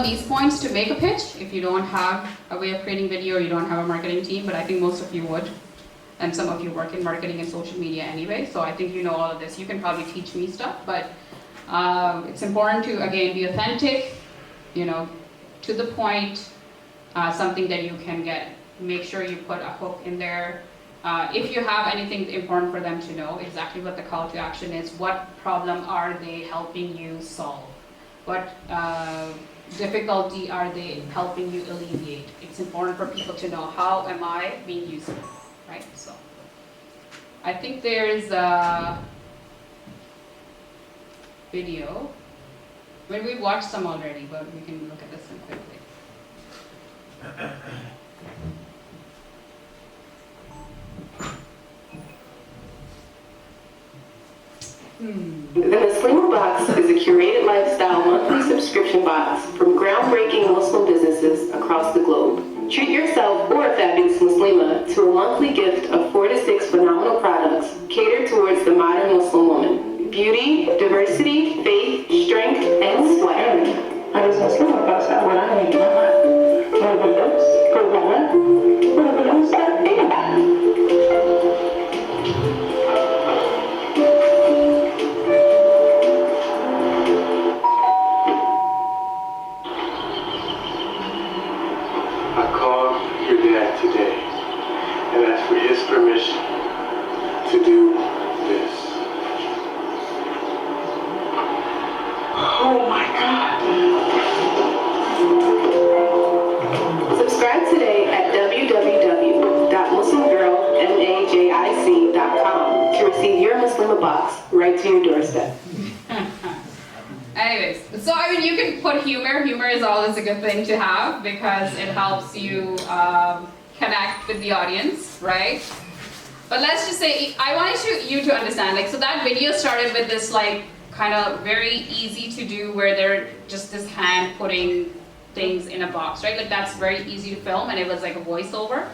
these points to make a pitch if you don't have a way of creating video or you don't have a marketing team, but I think most of you would. And some of you work in marketing and social media anyway, so I think you know all of this. You can probably teach me stuff, but it's important to, again, be authentic, you know, to the point, something that you can get. Make sure you put a hook in there. If you have anything important for them to know, exactly what the call to action is, what problem are they helping you solve? What difficulty are they helping you alleviate? It's important for people to know, how am I being useful, right? So, I think there's a video. Well, we watched some already, but we can look at this one quickly. The Muslima Box is a curated lifestyle monthly subscription box from groundbreaking Muslim businesses across the globe. Treat yourself or a fabulous Muslima to a monthly gift of 4 to 6 phenomenal products catered towards the modern Muslim woman. Beauty, diversity, faith, strength, and sweat. Today and ask for his permission to do this. Oh my God! Subscribe today at www.muslimgirlmajic.com to receive your Muslima box right to your doorstep. Anyways, so I mean, you can put humor. Humor is always a good thing to have because it helps you connect with the audience, right? But let's just say, I wanted you to understand, like, so that video started with this, like, kind of very easy to do where they're just this hand putting things in a box, right? Like, that's very easy to film, and it was like a voiceover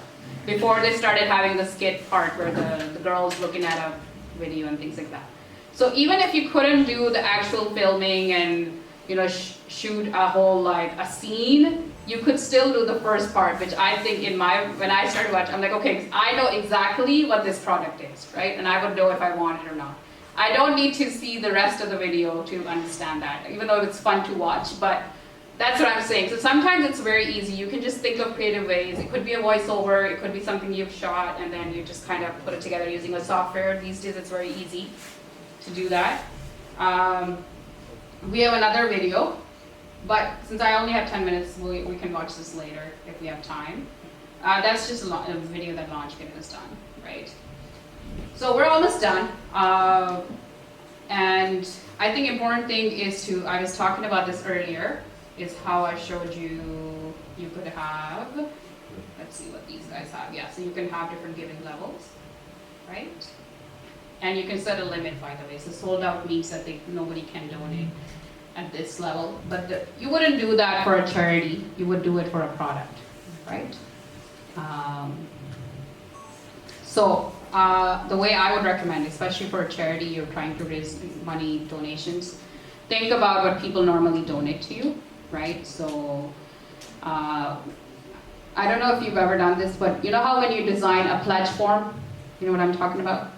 before they started having the skit part where the girl's looking at a video and things like that. So even if you couldn't do the actual filming and, you know, shoot a whole, like, a scene, you could still do the first part, which I think when I started watching, I'm like, okay, I know exactly what this product is, right? And I would know if I want it or not. I don't need to see the rest of the video to understand that, even though it's fun to watch, but that's what I'm saying. So sometimes it's very easy. You can just think of creative ways. It could be a voiceover, it could be something you've shot, and then you just kind of put it together using a software. These days it's very easy to do that. We have another video, but since I only have 10 minutes, we can watch this later if we have time. That's just a video that Launchpad has done, right? So we're almost done. And I think important thing is I was talking about this earlier, is how I showed you could have, let's see what these guys have. Yeah, so you can have different giving levels, right? And you can set a limit, by the way. So sold out means that nobody can donate at this level. But you wouldn't do that for a charity. You would do it for a product, right? The way I would recommend, especially for a charity, you're trying to raise money, donations, think about what people normally donate to you, right? So I don't know if you've ever done this, but you know how when you design a pledge form, you know what I'm talking about?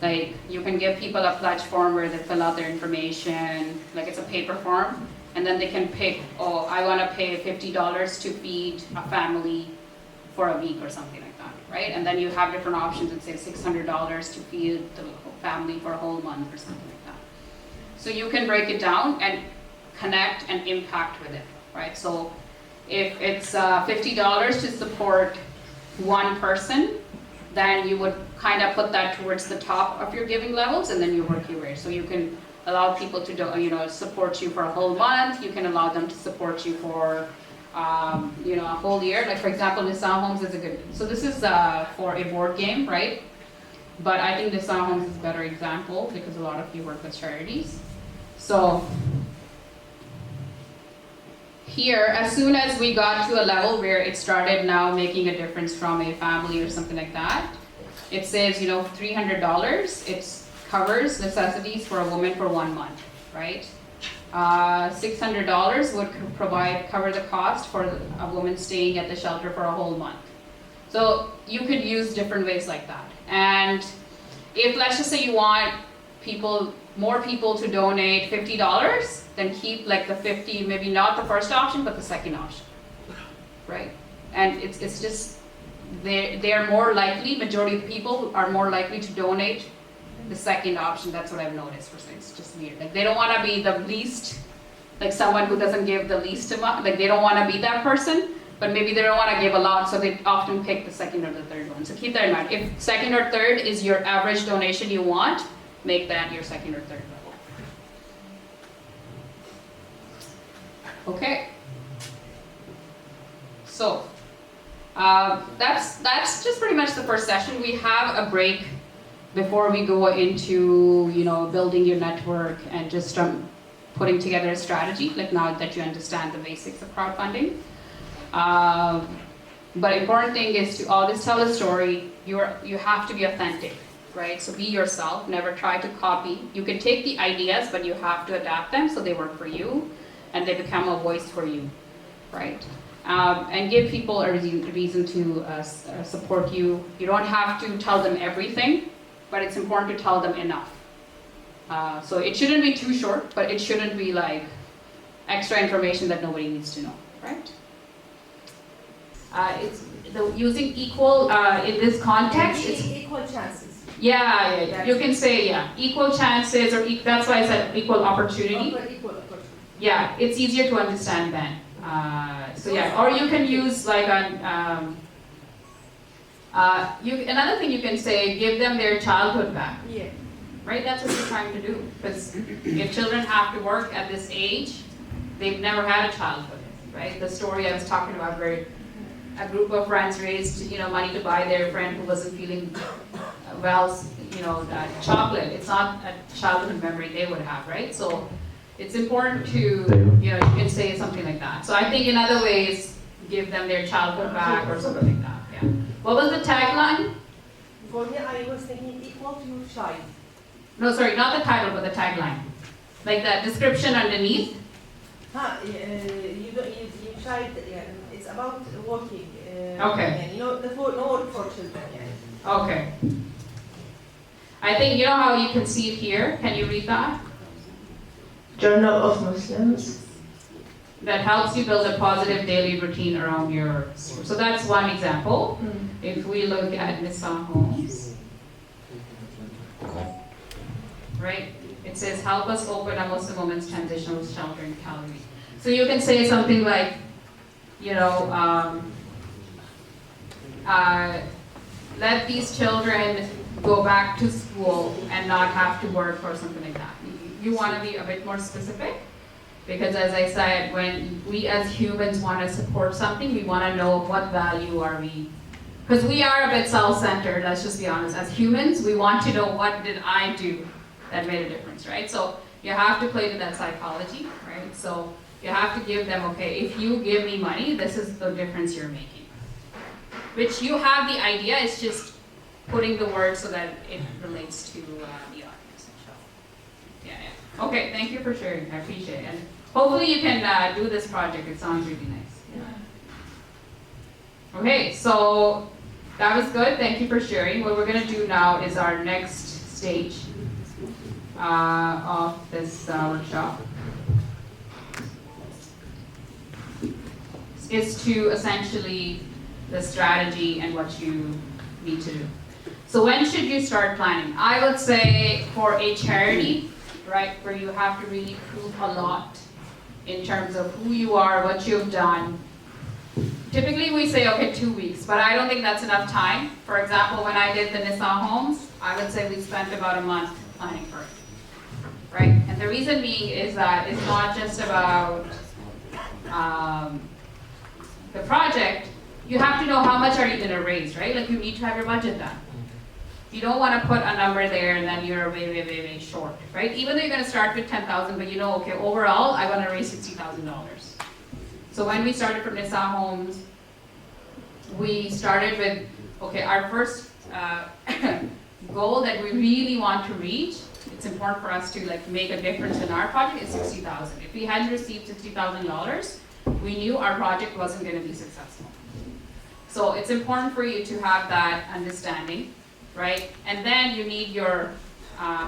Like, you can give people a pledge form where they fill out their information, like it's a paper form, and then they can pick, oh, I want to pay $50 to feed a family for a week or something like that, right? And then you have different options that say $600 to feed the family for a whole month or something like that. So you can break it down and connect and impact with it, right? So if it's $50 to support one person, then you would kind of put that towards the top of your giving levels, and then you work your way. So you can allow people to support you for a whole month. You can allow them to support you for a whole year. Like, for example, Nissan Homes is a good. So this is for a board game, right? But I think Nissan Homes is a better example because a lot of you work with charities. So here, as soon as we got to a level where it started now making a difference from a family or something like that, it says, $300, it covers necessities for a woman for 1 month, right? $600 would cover the cost for a woman staying at the shelter for a whole month. So you could use different ways like that. And if, let's just say you want more people to donate $50, then keep like the 50, maybe not the first option, but the second option, right? And it's just, they are more likely, majority of people are more likely to donate the second option. That's what I've noticed. It's just weird. Like they don't want to be the least, like someone who doesn't give the least amount, like they don't want to be that person, but maybe they don't want to give a lot, so they often pick the second or the third one. So keep that in mind. If second or third is your average donation you want, make that your second or third level. Okay. So that's just pretty much the first session. We have a break before we go into building your network and just putting together a strategy. Like now that you understand the basics of crowdfunding. But important thing is to always tell a story. You have to be authentic, right? So be yourself. Never try to copy. You can take the ideas, but you have to adapt them so they work for you, and they become a voice for you, right? And give people a reason to support you. You don't have to tell them everything, but it's important to tell them enough. So it shouldn't be too short, but it shouldn't be like extra information that nobody needs to know, right? It's using equal in this context. It's equal chances. Yeah. You can say equal chances, or that's why I said equal opportunity. Equal opportunity. Yeah, it's easier to understand then. So yeah, or you can use like another thing you can say, give them their childhood back. Yeah. Right, that's what you're trying to do. Because if children have to work at this age, they've never had a childhood, right? The story I was talking about where a group of friends raised, money to buy their friend who wasn't feeling well, chocolate. It's not a childhood memory they would have, right? So it's important to, you can say something like that. So I think in other ways, give them their childhood back or something like that, yeah. What was the tagline? For me, I was thinking equal to child. No, sorry, not the title, but the tagline. Like the description underneath. You child, it's about working. Okay. No work for children. Yeah. Okay. I think, how you can see it here. Can you read that? Journal of Muslims. That helps you build a positive daily routine around your store. So that's one example. If we look at Nisa Homes, right? It says, help us open a Muslim woman's transitional shelter in Calgary. So you can say something like, let these children go back to school and not have to work or something like that. You want to be a bit more specific, because as I said, when we as humans want to support something, we want to know what value are we, because we are a bit self-centered, let's just be honest. As humans, we want to know, what did I do that made a difference, right? So you have to play to that psychology, right? So you have to give them, okay, if you give me money, this is the difference you're making. Which you have the idea, it's just putting the words so that it relates to the audience. Yeah. Okay, thank you for sharing, I appreciate it. And hopefully you can do this project, it sounds really nice. Yeah. Okay, so that was good, thank you for sharing. What we're gonna do now is our next stage of this workshop. Is to essentially the strategy and what you need to do. So when should you start planning? I would say for a charity, right, where you have to really prove a lot in terms of who you are, what you've done. Typically we say, okay, 2 weeks, but I don't think that's enough time. For example, when I did the Nisa Homes, I would say we spent about a month planning for it, right? And the reason being is that it's not just about the project. You have to know how much are you going to raise, right? Like you need to have your budget done. You don't want to put a number there and then you're way short, right? Even though you're going to start with 10,000, but okay, overall, I want to raise $60,000. So when we started from Nisa Homes, we started with, okay, our first goal that we really want to reach it's important for us to like make a difference in our project is $60,000. If we hadn't received $60,000, we knew our project wasn't going to be successful. So it's important for you to have that understanding, right? And then you need your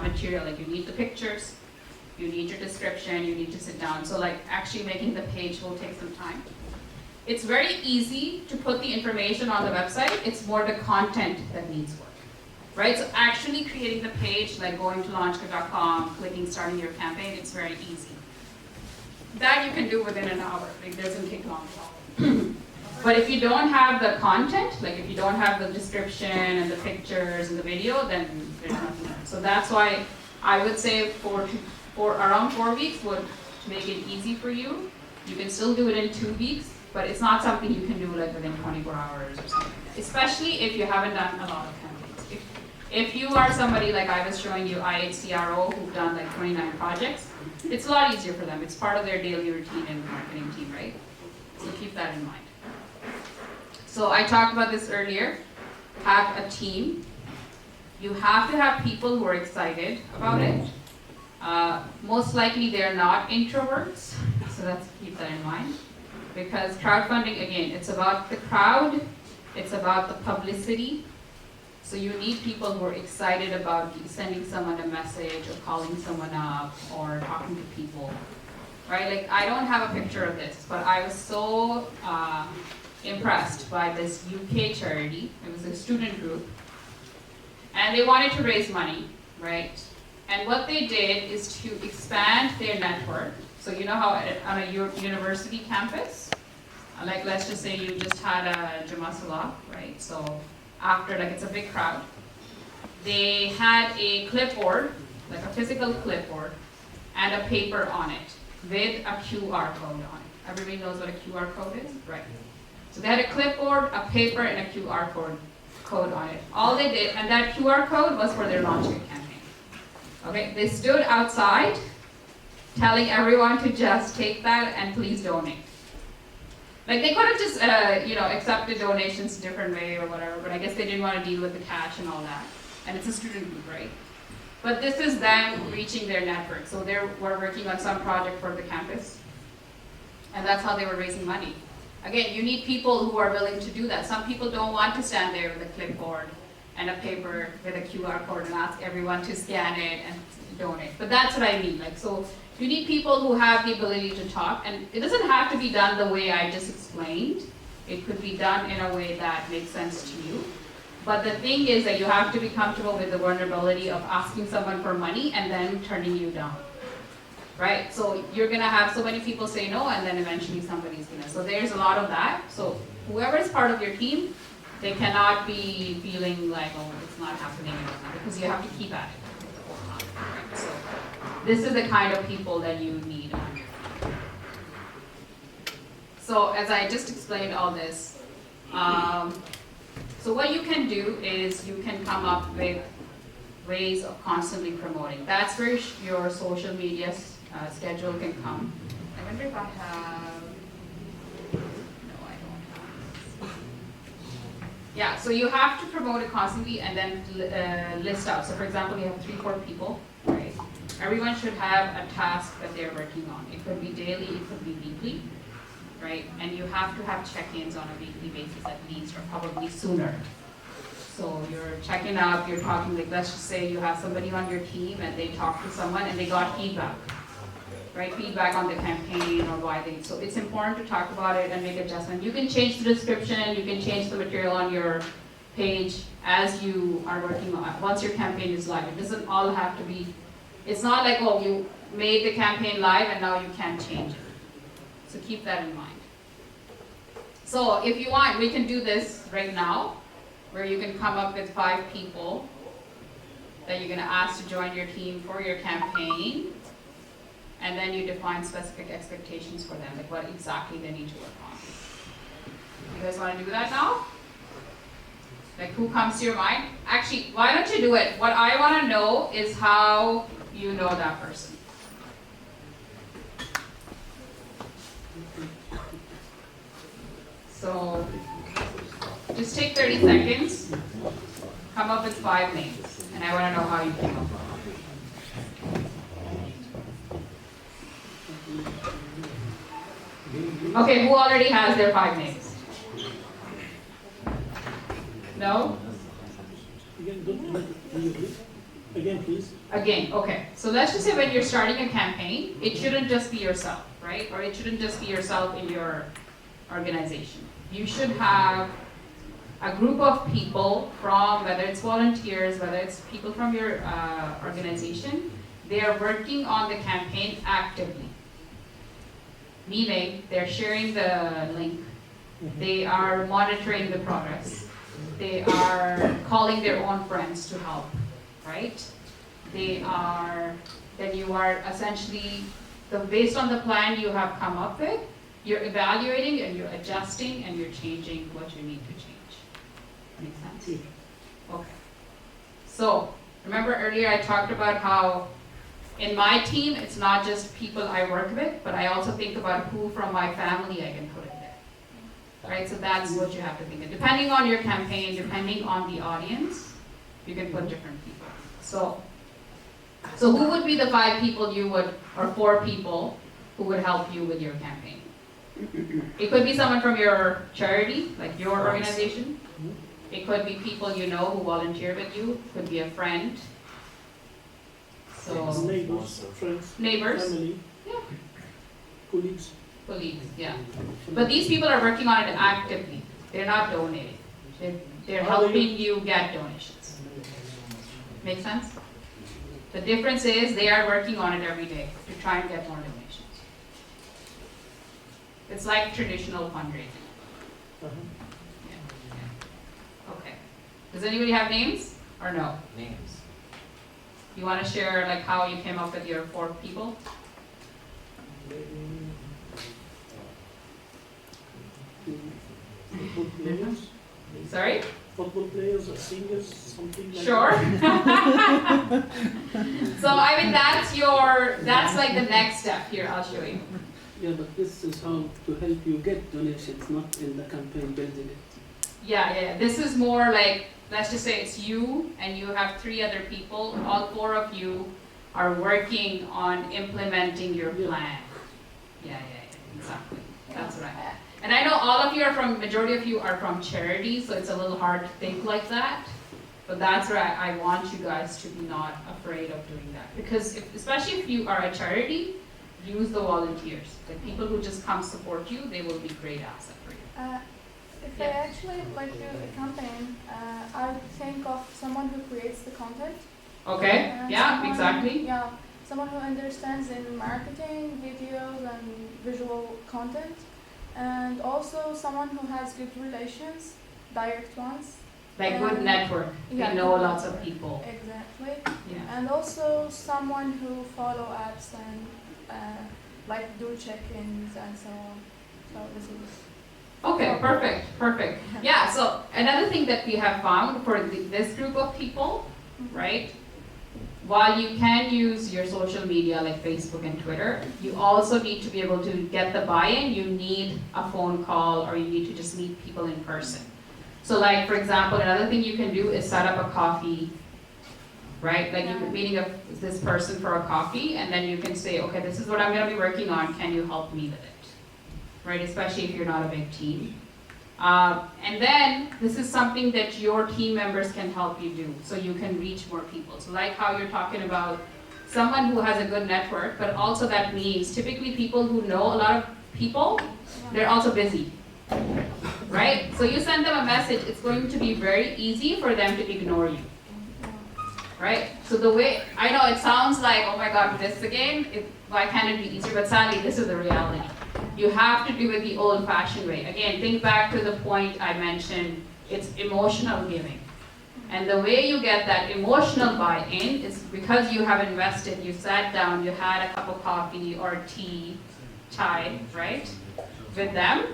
material, like you need the pictures, you need your description, you need to sit down. So like actually making the page will take some time. It's very easy to put the information on the website. It's more the content that needs work, right? So actually creating the page, like going to launchka.com, clicking starting your campaign, it's very easy. That you can do within an hour. It doesn't take long at all. But if you don't have the content, like if you don't have the description and the pictures and the video, then there's nothing there. So that's why I would say for around 4 weeks would make it easy for you. You can still do it in 2 weeks, but it's not something you can do like within 24 hours or something like that. Especially if you haven't done a lot of campaigns. If you are somebody like I was showing you IHCRO who've done like 29 projects, it's a lot easier for them. It's part of their daily routine in the marketing team, right? So keep that in mind. So I talked about this earlier. Have a team. You have to have people who are excited about it. Most likely they're not introverts, so let's keep that in mind. Because crowdfunding, again, it's about the crowd, it's about the publicity. So you need people who are excited about sending someone a message or calling someone up or talking to people, right? Like I don't have a picture of this, but I was so impressed by this UK charity. It was a student group, and they wanted to raise money, right? And what they did is to expand their network. So you know how on a university campus, like let's just say you just had a Jamasala, right? So after, like it's a big crowd, they had a clipboard, like a physical clipboard, and a paper on it with a QR code on it. Everybody knows what a QR code is, right? So they had a clipboard, a paper, and a QR code on it. All they did, and that QR code was for their launch campaign. Okay, they stood outside telling everyone to just take that and please donate. Like they could have just, accepted donations a different way or whatever, but I guess they didn't want to deal with the cash and all that. And it's a student group, right? But this is them reaching their network. So they were working on some project for the campus, and that's how they were raising money. Again, you need people who are willing to do that. Some people don't want to stand there with a clipboard and a paper with a QR code and ask everyone to scan it and donate. But that's what I mean. Like, so you need people who have the ability to talk, and it doesn't have to be done the way I just explained. It could be done in a way that makes sense to you. But the thing is that you have to be comfortable with the vulnerability of asking someone for money and then turning you down. Right? So you're gonna have so many people say no, and then eventually somebody's gonna. So there's a lot of that. So whoever is part of your team, they cannot be feeling like, oh, it's not happening, because you have to keep at it the whole time. Right? So this is the kind of people that you need on your team. So as I just explained all this, so what you can do is you can come up with ways of constantly promoting. That's where your social media schedule can come. I wonder if I have, no, I don't have. Yeah, so you have to promote it constantly and then list out. So for example, you have 3-4 people, right? Everyone should have a task that they're working on. It could be daily, it could be weekly, right? And you have to have check-ins on a weekly basis at least, or probably sooner. So you're checking up, you're talking, like let's just say you have somebody on your team and they talked to someone and they got feedback, right? Feedback on the campaign or why they, so it's important to talk about it and make adjustments. You can change the description, you can change the material on your page as you are working on it. Once your campaign is live, it doesn't all have to be, it's not like, oh, you made the campaign live and now you can't change it. So keep that in mind. So if you want, we can do this right now, where you can come up with 5 people that you're going to ask to join your team for your campaign, and then you define specific expectations for them, like what exactly they need to work on. You guys want to do that now? Like who comes to your mind? Actually, why don't you do it? What I want to know is how you know that person. So just take 30 seconds, come up with 5 names, and I want to know how you came up with them. Okay, who already has their 5 names? No? Again, please. Again, okay. So let's just say when you're starting a campaign, it shouldn't just be yourself, right? Or it shouldn't just be yourself in your organization. You should have a group of people from, whether it's volunteers, whether it's people from your organization, they are working on the campaign actively. Meaning, they're sharing the link, they are monitoring the progress, they are calling their own friends to help, right? Then you are essentially, based on the plan you have come up with, you're evaluating and you're adjusting and you're changing what you need to change. Make sense? Okay. So, remember earlier I talked about how in my team, it's not just people I work with, but I also think about who from my family I can put in there. Right, so that's what you have to think of. Depending on your campaign, depending on the audience, you can put different people. So who would be the 5 people you would, or 4 people who would help you with your campaign? It could be someone from your charity, like your organization. It could be people you know who volunteer with you. It could be a friend. So Neighbors, friends, neighbors, family, yeah, colleagues. colleagues, yeah. But these people are working on it actively. They're not donating. They're helping you get donations. Make sense? The difference is they are working on it every day to try and get more donations. It's like traditional fundraising. Uh-huh. Yeah. Okay. Does anybody have names or no? Names. You want to share like how you came up with your 4 people? Football players, Sorry? football players or singers, something like Sure. that. So I mean that's like the next step here. I'll show you. Yeah, but this is how to help you get donations, not in the campaign building it. Yeah. This is more like, let's just say it's you and you have 3 other people. All 4 of you are working on implementing your plan. Yeah, exactly. That's right. And I know all of you majority of you are from charities, so it's a little hard to think like that. But that's where I want you guys to be not afraid of doing that. Because especially if you are a charity, use the volunteers. The people who just come support you, they will be great asset for you. If I actually like do a campaign, I would think of someone who creates the content. Okay, Someone, exactly. Yeah, someone who understands in marketing, videos, and visual content, and also someone who has good relations, direct ones. Like good network. Yeah, You know good lots of network. people. Exactly. Yeah. And also someone who follow apps and like do check-ins and so on. So this is. Okay, perfect. Yeah, so another thing that we have found for this group of people, right? While you can use your social media like Facebook and Twitter, you also need to be able to get the buy-in. You need a phone call or you need to just meet people in person. So like, for example, another thing you can do is set up a coffee, right? Like you're meeting this person for a coffee and then you can say, okay, this is what I'm gonna be working on, can you help me with it? Right, especially if you're not a big team. And then this is something that your team members can help you do, so you can reach more people. So like how you're talking about someone who has a good network, but also that means typically people who know a lot of people, they're also busy, right? So you send them a message, it's going to be very easy for them to ignore you, right? So the way, I know it sounds like, oh my God, this again, why can't it be easier? But sadly, this is the reality. You have to do it the old-fashioned way. Again, think back to the point I mentioned, it's emotional giving. And the way you get that emotional buy-in is because you have invested, you sat down, you had a cup of coffee or tea, chai, right, with them.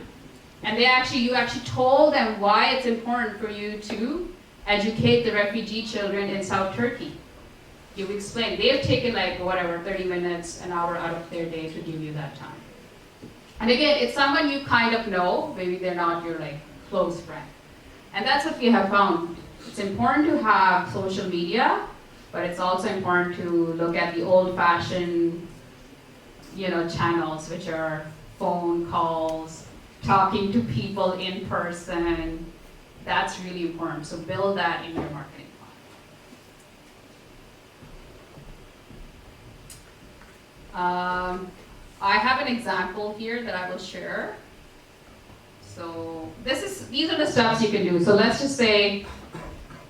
And you actually told them why it's important for you to educate the refugee children in South Turkey. You've explained, they've taken like whatever, 30 minutes, an hour out of their day to give you that time. And again, it's someone you kind of know, maybe they're not your like close friend. And that's what we have found. It's important to have social media, but it's also important to look at the old-fashioned channels, which are phone calls, talking to people in person. That's really important. So build that in your marketing plan. I have an example here that I will share. So these are the steps you can do. So let's just say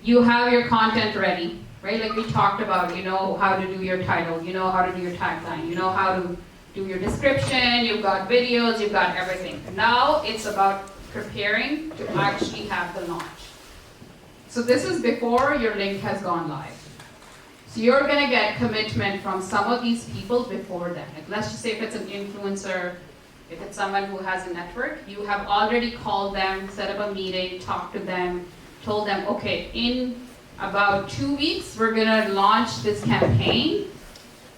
you have your content ready, right? Like we talked about, you know how to do your title, you know how to do your tagline, you know how to do your description, you've got videos, you've got everything. Now it's about preparing to actually have the launch. So this is before your link has gone live. So you're gonna get commitment from some of these people before then. Like let's just say if it's an influencer, if it's someone who has a network, you have already called them, set up a meeting, talked to them, told them, okay, in about 2 weeks, we're gonna launch this campaign,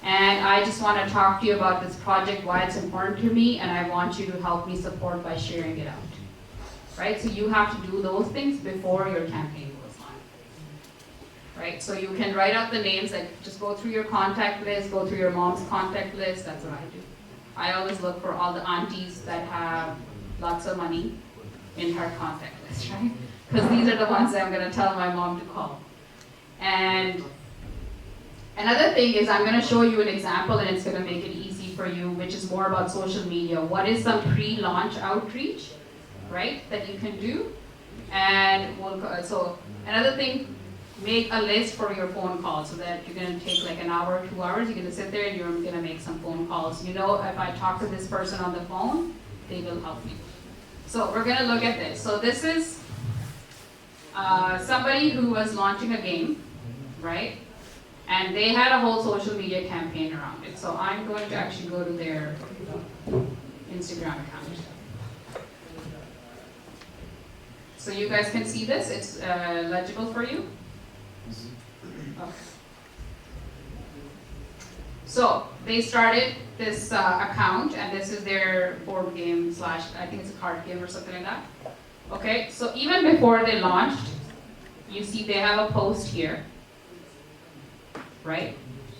and I just wanna talk to you about this project, why it's important to me, and I want you to help me support by sharing it out, right? So you have to do those things before your campaign goes live, right? So you can write out the names, like just go through your contact list, go through your mom's contact list, that's what I do. I always look for all the aunties that have lots of money in her contact list, right? Because these are the ones that I'm gonna tell my mom to call. And another thing is I'm gonna show you an example and it's gonna make it easy for you, which is more about social media. What is some pre-launch outreach, right, that you can do? And so another thing, make a list for your phone calls so that you're gonna take like an hour, 2 hours, you're gonna sit there and you're gonna make some phone calls. You know, if I talk to this person on the phone, they will help me. So we're gonna look at this. So this is somebody who was launching a game, right? And they had a whole social media campaign around it. So I'm going to actually go to their Instagram account. So you guys can see this, it's legible for you? Okay. So they started this account, and this is their board game / I think it's a card game or something like that. Okay, so even before they launched, you see they have a post here, right?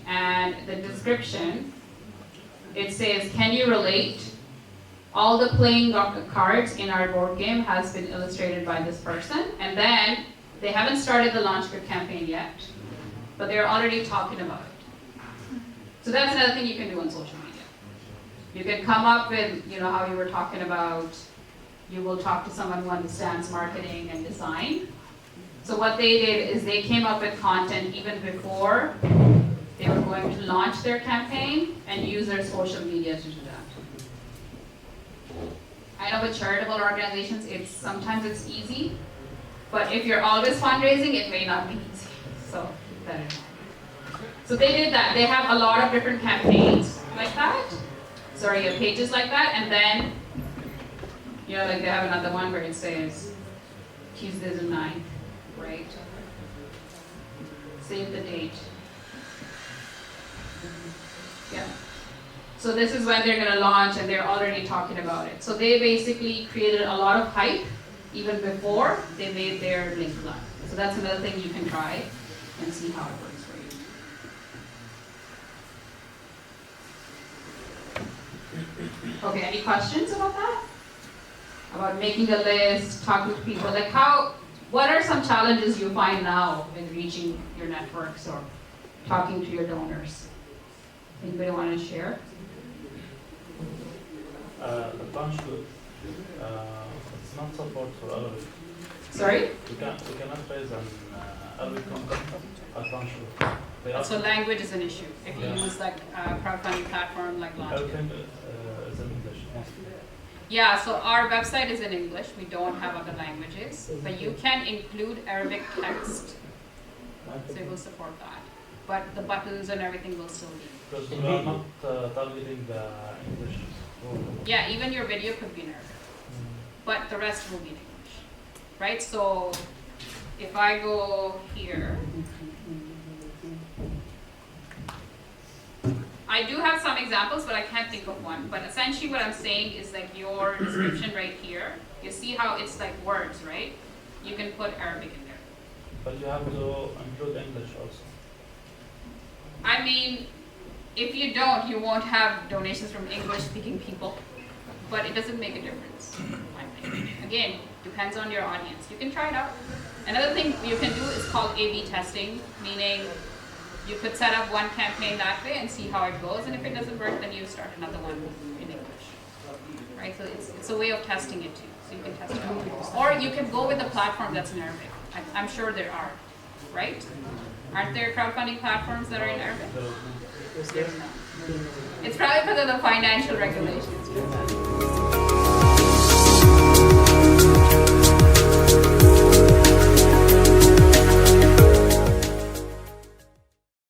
And the description, it says, can you relate? All the playing cards in our board game has been illustrated by this person. And then they haven't started the launch campaign yet, but they're already talking about it. So that's another thing you can do on social media. You can come up with, how you were talking about, you will talk to someone who understands marketing and design. So what they did is they came up with content even before they were going to launch their campaign and use their social media to do that. I know with charitable organizations, sometimes it's easy, but if you're always fundraising, it may not be easy. So keep that in mind. So they did that. They have a lot of different campaigns like that. Pages like that, and then like they have another one where it says Tuesday the 9th, right? Save the date. Yeah. So this is when they're gonna launch and they're already talking about it. So they basically created a lot of hype even before they made their link live. So that's another thing you can try and see how it works for you. Okay, any questions about that? About making a list, talking to people, what are some challenges you find now in reaching your networks or talking to your donors? Anybody want to share? The punch it's not support for Arabic. Sorry? We cannot raise an Arabic content at punch. So language is an issue. If you use a crowdfunding platform like Launchpad. Everything is in English. Yeah, so our website is in English. We don't have other languages, but you can include Arabic text, so it will support that. But the buttons and everything will still be. Because we are not targeting the English. Yeah, even your video could be in Arabic, but the rest will be in English, right? So if I go here, I do have some examples, but I can't think of one. But essentially what I'm saying is your description right here, you see how it's like words, right? You can put Arabic in there. But you have to include English also. I mean, If you don't, you won't have donations from English-speaking people, but it doesn't make a difference, in my opinion. Again, depends on your audience. You can try it out. Another thing you can do is called A/B testing, meaning you could set up one campaign that way and see how it goes, and if it doesn't work, then you start another one in English. Right? So it's a way of testing it too. So you can test it out. Or you can go with a platform that's in Arabic. I'm sure there are, right? Aren't there crowdfunding platforms that are in Arabic? There's none. It's probably because of the financial regulations.